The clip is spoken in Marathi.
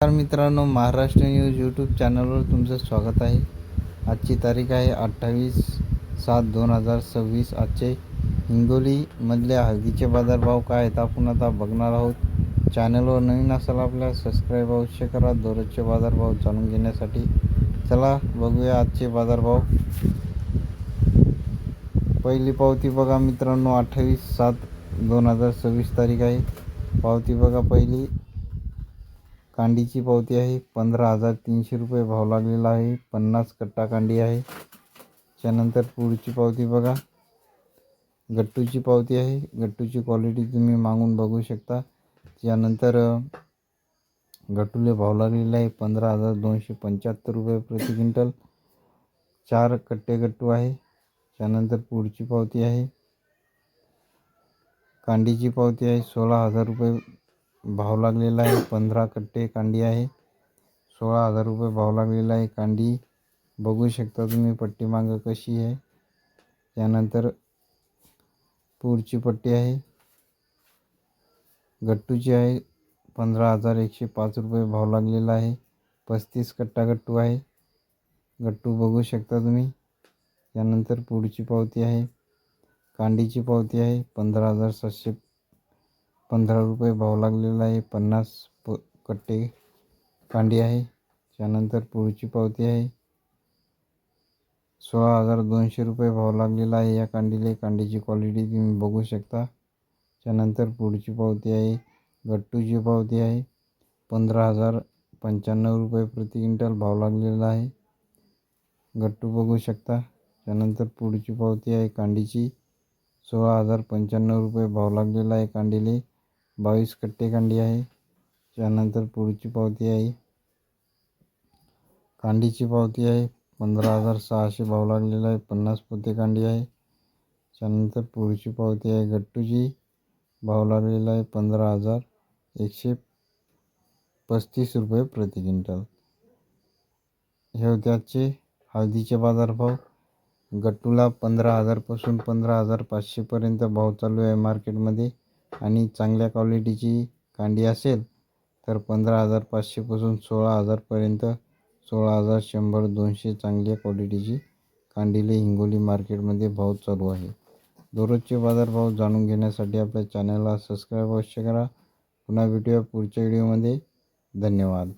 नमस्कार मित्रांनो, महाराष्ट्र न्यूज यूट्यूब चॅनलवर तुमचं स्वागत आहे. आजची तारीख आहे 28/7/2026. आजचे हिंगोलीमधले हळदीचे बाजारभाव काय आहेत आपण आता बघणार आहोत. चॅनलवर नवीन असाल आपल्याला सबस्क्राईब अवश्य करा दररोजचे बाजारभाव जाणून घेण्यासाठी. चला बघूया आजचे बाजारभाव. पहिली पावती बघा मित्रांनो, 28/7/2026 तारीख आहे. पावती बघा, पहिली कांडीची पावती आहे. 15,300 रुपये भाव लागलेला आहे. 50 कट्टा कांडी आहे. त्यानंतर पुढची पावती बघा, गट्टूची पावती आहे. गट्टूची क्वालिटी तुम्ही मागून बघू शकता. त्यानंतर गट्टूले भाव लागलेला आहे 15,275 रुपये प्रति क्विंटल. 4 कट्टे गट्टू आहे. त्यानंतर पुढची पावती आहे, कांडीची पावती आहे. 16,000 रुपये भाव लागलेला आहे. 15 कट्टे कांडी आहे. 16,000 रुपये भाव लागलेला आहे. कांडी बघू शकता तुम्ही पट्टी मागं कशी आहे. त्यानंतर पुढची पट्टी आहे, गट्टूची आहे. 15,105 रुपये भाव लागलेला आहे. 35 कट्टा गट्टू आहे. गट्टू बघू शकता तुम्ही. त्यानंतर पुढची पावती आहे, कांडीची पावती आहे. 15,715 रुपये भाव लागलेला आहे. 50 कट्टे कांडी आहे. त्यानंतर पुढची पावती आहे, 16,200 रुपये भाव लागलेला आहे या कांडीला. कांडीची क्वालिटी तुम्ही बघू शकता. त्यानंतर पुढची पावती आहे, गट्टूची पावती आहे. 15,095 रुपये प्रति क्विंटल भाव लागलेला आहे. गट्टू बघू शकता. त्यानंतर पुढची पावती आहे कांडीची. 16,095 रुपये भाव लागलेला आहे कांडीले. 22 कट्टे कांडी आहे. त्यानंतर पुढची पावती आहे, कांडीची पावती आहे. 15,600 भाव लागलेला आहे. 50 पोते कांडी आहे. त्यानंतर पुढची पावती आहे गट्टूची. भाव लागलेला आहे 15,135 रुपये प्रति क्विंटल. हे होते आजचे हळदीचे बाजारभाव. गट्टूला 15,000 15,500 पर्यंत भाव चालू आहे मार्केटमध्ये. आणि चांगल्या क्वालिटीची कांडी असेल तर 15,500 पासून 16,000 पर्यंत, 16,100, 200 चांगल्या क्वालिटीची कांडीले हिंगोली मार्केटमध्ये भाव चालू आहे. दररोजचे बाजारभाव जाणून घेण्यासाठी आपल्या चॅनलला सबस्क्राईब अवश्य करा. पुन्हा भेटूया पुढच्या व्हिडिओमध्ये. धन्यवाद.